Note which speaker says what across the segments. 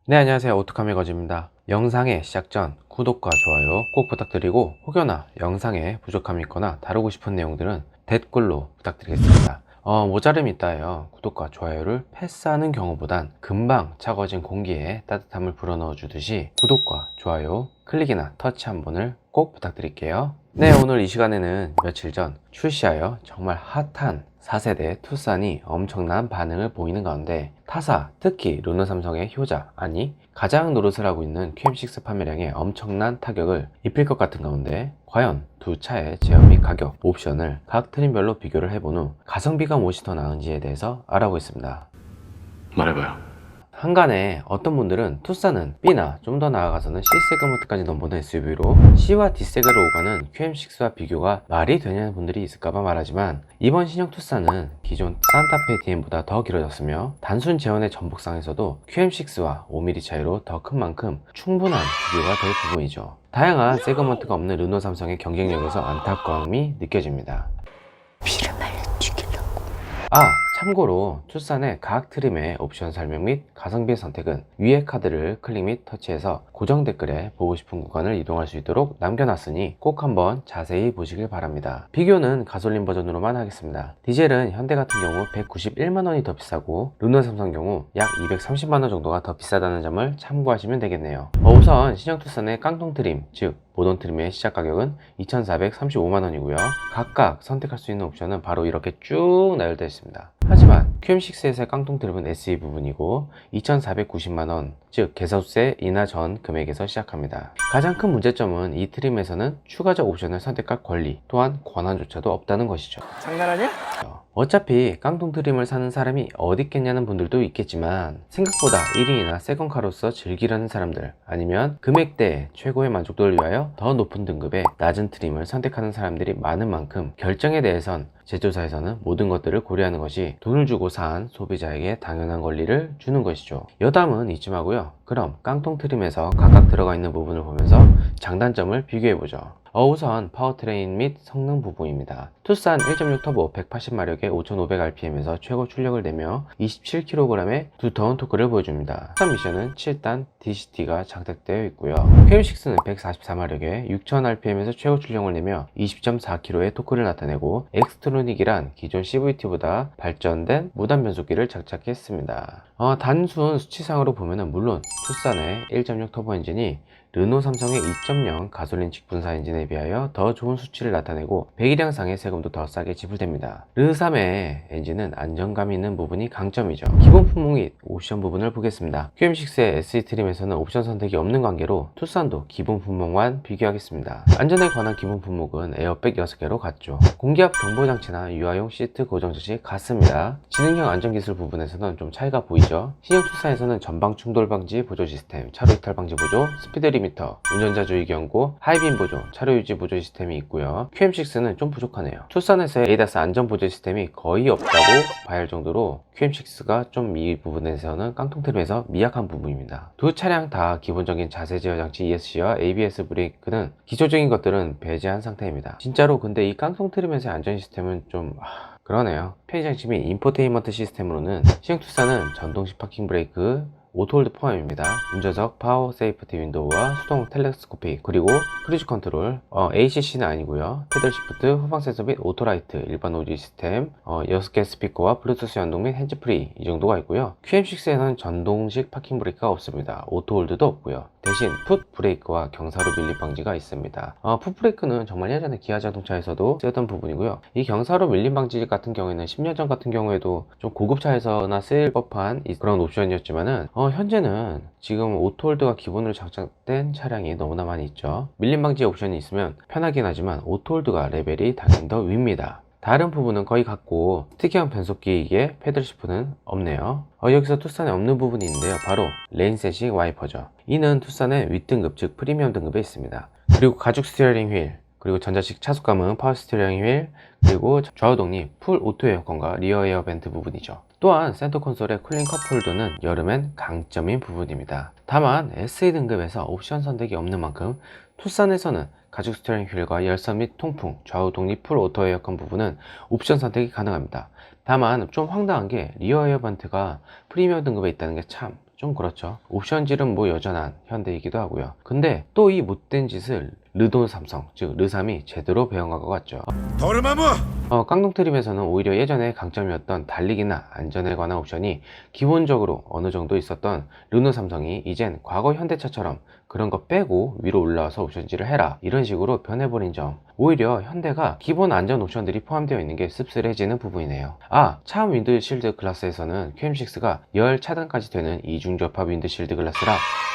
Speaker 1: 네, 안녕하세요. 오토카메 거즈입니다. 영상의 시작 전 구독과 좋아요 꼭 부탁드리고, 혹여나 영상에 부족함이 있거나 다루고 싶은 내용들은 댓글로 부탁드리겠습니다. 모자름이 있다요. 구독과 좋아요를 패스하는 경우보단 금방 차가워진 공기에 따뜻함을 불어넣어 주듯이 구독과 좋아요 클릭이나 터치 한 번을 꼭 부탁드릴게요. 네, 오늘 이 시간에는 며칠 전 출시하여 정말 핫한 4세대 투싼이 엄청난 반응을 보이는 가운데, 타사, 특히 르노삼성의 효자, 아니 가장 노릇을 하고 있는 QM6 판매량에 엄청난 타격을 입힐 것 같은 가운데, 과연 두 차의 제어 및 가격, 옵션을 각 트림별로 비교를 해본 후 가성비가 무엇이 더 나은지에 대해서 알아보겠습니다.
Speaker 2: 말해봐요.
Speaker 1: 한간에 어떤 분들은 투싼은 B나 좀 더 나아가서는 C 세그먼트까지 넘보는 SUV로 C와 D 세그를 오가는 QM6와 비교가 말이 되냐는 분들이 있을까봐 말하지만, 이번 신형 투싼은 기존 산타페 DM보다 더 길어졌으며, 단순 제원의 전복상에서도 QM6와 5mm 차이로 더 큰 만큼 충분한 비교가 될 부분이죠. 다양한 세그먼트가 없는 르노 삼성의 경쟁력에서 안타까움이 느껴집니다. 참고로 투싼의 각 트림의 옵션 설명 및 가성비 선택은 위의 카드를 클릭 및 터치해서 고정 댓글에 보고 싶은 구간을 이동할 수 있도록 남겨놨으니 꼭 한번 자세히 보시길 바랍니다. 비교는 가솔린 버전으로만 하겠습니다. 디젤은 현대 같은 경우 191만원이 더 비싸고, 르노 삼성 경우 약 230만원 정도가 더 비싸다는 점을 참고하시면 되겠네요. 우선 신형 투싼의 깡통 트림, 즉 모던 트림의 시작 가격은 2,435만원이고요. 각각 선택할 수 있는 옵션은 바로 이렇게 쭉 나열되어 있습니다. 하지만 QM6에서의 깡통 트림은 SE 부분이고 2,490만원, 즉 개소세 인하 전 금액에서 시작합니다. 가장 큰 문제점은 이 트림에서는 추가적 옵션을 선택할 권리, 또한 권한조차도 없다는 것이죠.
Speaker 2: 장난하냐?
Speaker 1: 어차피 깡통 트림을 사는 사람이 어디 있겠냐는 분들도 있겠지만, 생각보다 1인이나 세컨카로서 즐기려는 사람들, 아니면 금액대 최고의 만족도를 위하여 더 높은 등급의 낮은 트림을 선택하는 사람들이 많은 만큼, 결정에 대해선 제조사에서는 모든 것들을 고려하는 것이 돈을 주고 산 소비자에게 당연한 권리를 주는 것이죠. 여담은 이쯤 하고요. 그럼 깡통 트림에서 각각 들어가 있는 부분을 보면서 장단점을 비교해보죠. 우선 파워트레인 및 성능 부분입니다. 투싼 1.6 터보 180마력의 5500rpm에서 최고 출력을 내며 27kg의 두터운 토크를 보여줍니다. 투싼 미션은 7단 DCT가 장착되어 있고요. QM6는 144마력의 6000rpm에서 최고 출력을 내며 20.4kg의 토크를 나타내고, 엑스트로닉이란 기존 CVT보다 발전된 무단 변속기를 장착했습니다. 단순 수치상으로 보면은 물론 투싼의 1.6 터보 엔진이 르노 삼성의 2.0 가솔린 직분사 엔진에 비하여 더 좋은 수치를 나타내고, 배기량상의 세금도 더 싸게 지불됩니다. 르3의 엔진은 안정감이 있는 부분이 강점이죠. 기본 품목 및 옵션 부분을 보겠습니다. QM6의 SE 트림에서는 옵션 선택이 없는 관계로 투싼도 기본 품목만 비교하겠습니다. 안전에 관한 기본 품목은 에어백 6개로 같죠. 공기압 경보장치나 유아용 시트 고정 장치 같습니다. 지능형 안전기술 부분에서는 좀 차이가 보이죠. 신형 투싼에서는 전방 충돌 방지 보조 시스템, 차로 이탈 방지 보조, 스피드 리미터, 운전자 주의 경고, 하이빔 보조, 차로 유지 보조 시스템이 있고요. QM6는 좀 부족하네요. 투싼에서의 ADAS 안전 보조 시스템이 거의 없다고 봐야 할 정도로 QM6가 좀 이 부분에서는 깡통 트림에서 미약한 부분입니다. 두 차량 다 기본적인 자세 제어 장치 ESC와 ABS 브레이크는 기초적인 것들은 배제한 상태입니다. 진짜로 근데 이 깡통 트림에서의 안전 시스템은 좀 그러네요. 편의장치 및 인포테인먼트 시스템으로는 신형 투싼은 전동식 파킹 브레이크, 오토홀드 포함입니다. 운전석 파워 세이프티 윈도우와 수동 텔레스코픽, 그리고 크루즈 컨트롤, ACC는 아니고요. 패들 시프트, 후방 센서 및 오토라이트, 일반 오디 시스템, 6개 스피커와 블루투스 연동 및 핸즈프리, 이 정도가 있고요. QM6에는 전동식 파킹 브레이크가 없습니다. 오토홀드도 없고요. 대신 풋 브레이크와 경사로 밀림 방지가 있습니다. 풋 브레이크는 정말 예전에 기아 자동차에서도 쓰였던 부분이고요. 이 경사로 밀림 방지 같은 경우에는 10년 전 같은 경우에도 좀 고급차에서나 쓰일 법한 그런 옵션이었지만은, 현재는 지금 오토홀드가 기본으로 장착된 차량이 너무나 많이 있죠. 밀림 방지 옵션이 있으면 편하긴 하지만 오토홀드가 레벨이 당연히 더 위입니다. 다른 부분은 거의 같고, 특이한 변속기에 패들 시프트는 없네요. 여기서 투싼에 없는 부분이 있는데요. 바로 레인셋식 와이퍼죠. 이는 투싼의 윗등급, 즉 프리미엄 등급에 있습니다. 그리고 가죽 스티어링 휠, 그리고 전자식 차속감은 파워 스티어링 휠, 그리고 좌우 독립 풀 오토 에어컨과 리어 에어 벤트 부분이죠. 또한 센터 콘솔의 쿨링 컵홀더는 여름엔 강점인 부분입니다. 다만 SE 등급에서 옵션 선택이 없는 만큼 투싼에서는 가죽 스티어링 휠과 열선 및 통풍, 좌우 독립 풀 오토 에어컨 부분은 옵션 선택이 가능합니다. 다만 좀 황당한 게 리어 에어 벤트가 프리미엄 등급에 있다는 게 참 좀 그렇죠. 옵션질은 뭐 여전한 현대이기도 하고요. 근데 또 이 못된 짓을 르노 삼성, 즉 르삼이 제대로 배워간 것 같죠. 깡통 트림에서는 오히려 예전에 강점이었던 달리기나 안전에 관한 옵션이 기본적으로 어느 정도 있었던 르노 삼성이 이젠 과거 현대차처럼 그런 거 빼고 위로 올라와서 옵션질을 해라 이런 식으로 변해버린 점, 오히려 현대가 기본 안전 옵션들이 포함되어 있는 게 씁쓸해지는 부분이네요. 차음 윈드실드 클래스에서는 QM6가 열 차단까지 되는 이중 접합 윈드실드 클래스라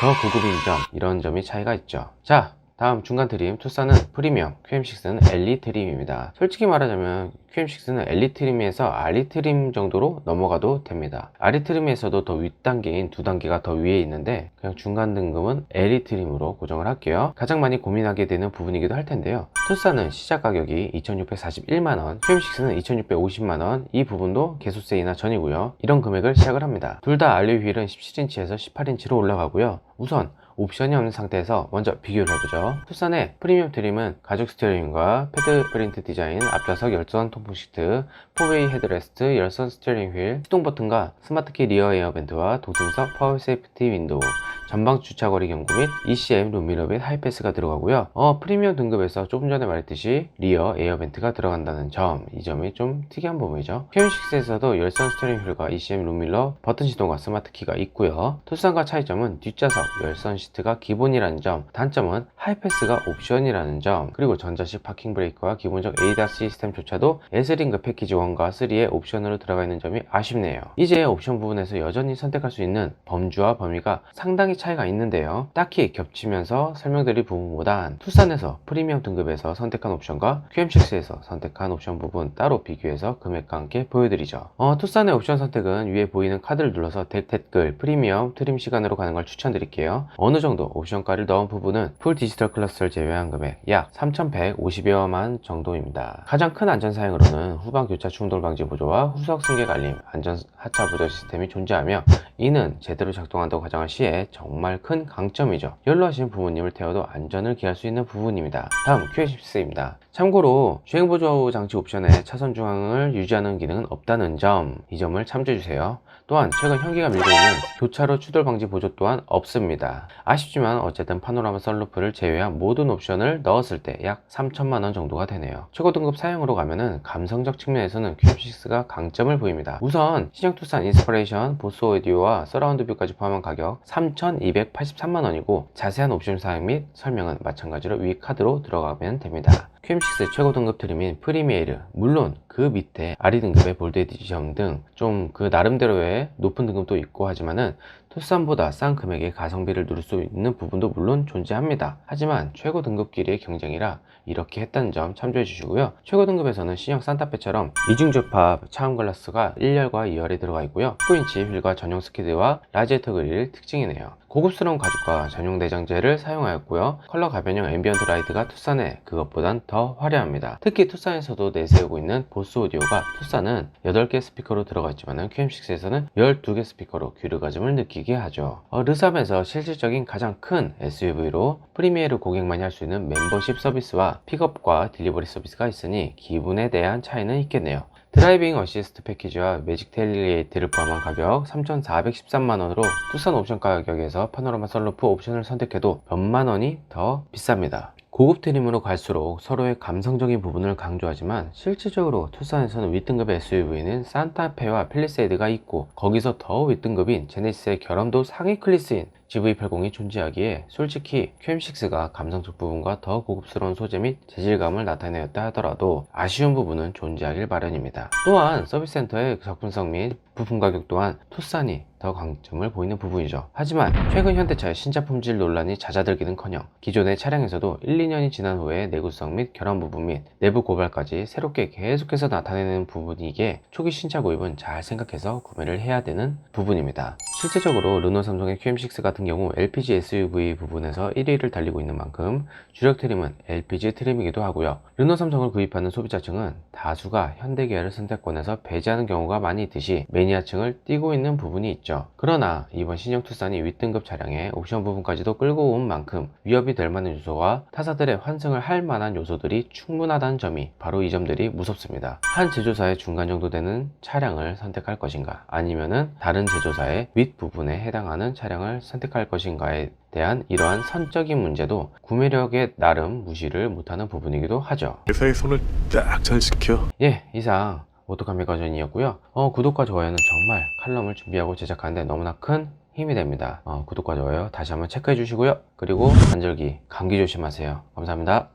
Speaker 1: 더 고급인 점, 이런 점이 차이가 있죠. 자, 다음 중간 트림 투싼은 프리미엄, QM6는 엘리 트림입니다. 솔직히 말하자면 QM6는 엘리 트림에서 RE 트림 정도로 넘어가도 됩니다. RE 트림에서도 더 윗단계인 두 단계가 더 위에 있는데 그냥 중간 등급은 엘리 트림으로 고정을 할게요. 가장 많이 고민하게 되는 부분이기도 할 텐데요. 투싼은 시작 가격이 2641만원, QM6는 2650만원, 이 부분도 개소세이나 전이고요. 이런 금액을 시작을 합니다. 둘 다 알리 휠은 17인치에서 18인치로 올라가고요. 우선 옵션이 없는 상태에서 먼저 비교를 해보죠. 투싼의 프리미엄 트림은 가죽 스티어링과 패드 프린트 디자인, 앞좌석 열선 통풍 시트, 4웨이 헤드레스트, 열선 스티어링 휠, 수동 버튼과 스마트키 리어 에어벤트와 도승석 파워 세이프티 윈도우, 전방 주차거리 경고 및 ECM 룸미러 및 하이패스가 들어가고요. 프리미엄 등급에서 조금 전에 말했듯이 리어 에어벤트가 들어간다는 점, 이 점이 좀 특이한 부분이죠. QM6에서도 열선 스티어링 휠과 ECM 룸밀러, 버튼 시동과 스마트키가 있고요. 투싼과 차이점은 뒷좌석 열선 시트가 기본이라는 점, 단점은 하이패스가 옵션이라는 점, 그리고 전자식 파킹 브레이크와 기본적 ADAS 시스템조차도 S링크 패키지 1과 3의 옵션으로 들어가 있는 점이 아쉽네요. 이제 옵션 부분에서 여전히 선택할 수 있는 범주와 범위가 상당히 차이가 있는데요. 딱히 겹치면서 설명드릴 부분보단 투싼에서 프리미엄 등급에서 선택한 옵션과 QM6에서 선택한 옵션 부분 따로 비교해서 금액과 함께 보여드리죠. 투싼의 옵션 선택은 위에 보이는 카드를 눌러서 댓글 프리미엄 트림 시간으로 가는 걸 추천드릴게요. 어느 정도 옵션가를 넣은 부분은 풀 디지털 클래스를 제외한 금액 약 3,150여만 정도입니다. 가장 큰 안전 사양으로는 후방 교차 충돌 방지 보조와 후석 승객 알림, 안전 하차 보조 시스템이 존재하며 이는 제대로 작동한다고 가정할 시에 정말 큰 강점이죠. 연로하신 부모님을 태워도 안전을 기할 수 있는 부분입니다. 다음 QM6입니다. 참고로 주행보조 장치 옵션에 차선 중앙을 유지하는 기능은 없다는 점, 이 점을 참조해주세요. 또한 최근 현기가 밀고 있는 교차로 추돌 방지 보조 또한 없습니다. 아쉽지만 어쨌든 파노라마 썬루프를 제외한 모든 옵션을 넣었을 때 약 3천만원 정도가 되네요. 최고 등급 사양으로 가면은 감성적 측면에서는 QM6가 강점을 보입니다. 우선 신형 투싼 인스퍼레이션, 보스 오디오와 서라운드 뷰까지 포함한 가격 3,283만원이고 자세한 옵션 사양 및 설명은 마찬가지로 위 카드로 들어가면 됩니다. QM6 최고 등급 트림인 프리미에르, 물론 그 밑에 RE 등급의 볼드 에디션 등 좀 그 나름대로의 높은 등급도 있고 하지만은 투싼보다 싼 금액의 가성비를 누릴 수 있는 부분도 물론 존재합니다. 하지만 최고 등급끼리의 경쟁이라 이렇게 했다는 점 참조해 주시고요. 최고 등급에서는 신형 산타페처럼 이중접합 차음 글라스가 1열과 2열에 들어가 있고요. 19인치 휠과 전용 스키드와 라지에이터 그릴 특징이네요. 고급스러운 가죽과 전용 내장재를 사용하였고요. 컬러 가변형 앰비언트 라이트가 투싼에 그것보단 더 화려합니다. 특히 투싼에서도 내세우고 있는 보스 오디오가 투싼은 8개 스피커로 들어가 있지만 QM6에서는 12개 스피커로 귀르가즘을 느끼게 하죠. 르삼에서 실질적인 가장 큰 SUV로 프리미에르 고객만이 할 수 있는 멤버십 서비스와 픽업과 딜리버리 서비스가 있으니 기분에 대한 차이는 있겠네요. 드라이빙 어시스트 패키지와 매직 테일리게이트를 포함한 가격 3,413만원으로 투싼 옵션 가격에서 파노라마 썬루프 옵션을 선택해도 몇만원이 더 비쌉니다. 고급 트림으로 갈수록 서로의 감성적인 부분을 강조하지만 실질적으로 투싼에서는 윗등급의 SUV는 산타페와 팰리세이드가 있고 거기서 더 윗등급인 제네시스의 결함도 상위 클래스인 GV80이 존재하기에 솔직히 QM6가 감성적 부분과 더 고급스러운 소재 및 재질감을 나타내었다 하더라도 아쉬운 부분은 존재하길 마련입니다. 또한 서비스 센터의 접근성 및 부품 가격 또한 투싼이 더 강점을 보이는 부분이죠. 하지만 최근 현대차의 신차 품질 논란이 잦아들기는커녕 기존의 차량에서도 1, 2년이 지난 후에 내구성 및 결함 부분 및 내부 고발까지 새롭게 계속해서 나타내는 부분이기에 초기 신차 구입은 잘 생각해서 구매를 해야 되는 부분입니다. 실제적으로 르노 삼성의 QM6 같은 경우 LPG SUV 부분에서 1위를 달리고 있는 만큼 주력 트림은 LPG 트림이기도 하고요. 르노 삼성을 구입하는 소비자층은 다수가 현대 계열을 선택권에서 배제하는 경우가 많이 있듯이 매니아층을 띄고 있는 부분이 있죠. 있죠. 그러나 이번 신형 투싼이 윗등급 차량의 옵션 부분까지도 끌고 온 만큼 위협이 될 만한 요소와 타사들의 환승을 할 만한 요소들이 충분하다는 점이 바로 이 점들이 무섭습니다. 한 제조사의 중간 정도 되는 차량을 선택할 것인가, 아니면은 다른 제조사의 윗부분에 해당하는 차량을 선택할 것인가에 대한 이러한 선적인 문제도 구매력에 나름 무시를 못하는 부분이기도 하죠.
Speaker 2: 회사의 손을 딱 잘 지켜.
Speaker 1: 예, 이상 오똑합니까 전이었고요. 구독과 좋아요는 정말 칼럼을 준비하고 제작하는데 너무나 큰 힘이 됩니다. 구독과 좋아요 다시 한번 체크해 주시고요. 그리고 관절기, 감기 조심하세요. 감사합니다.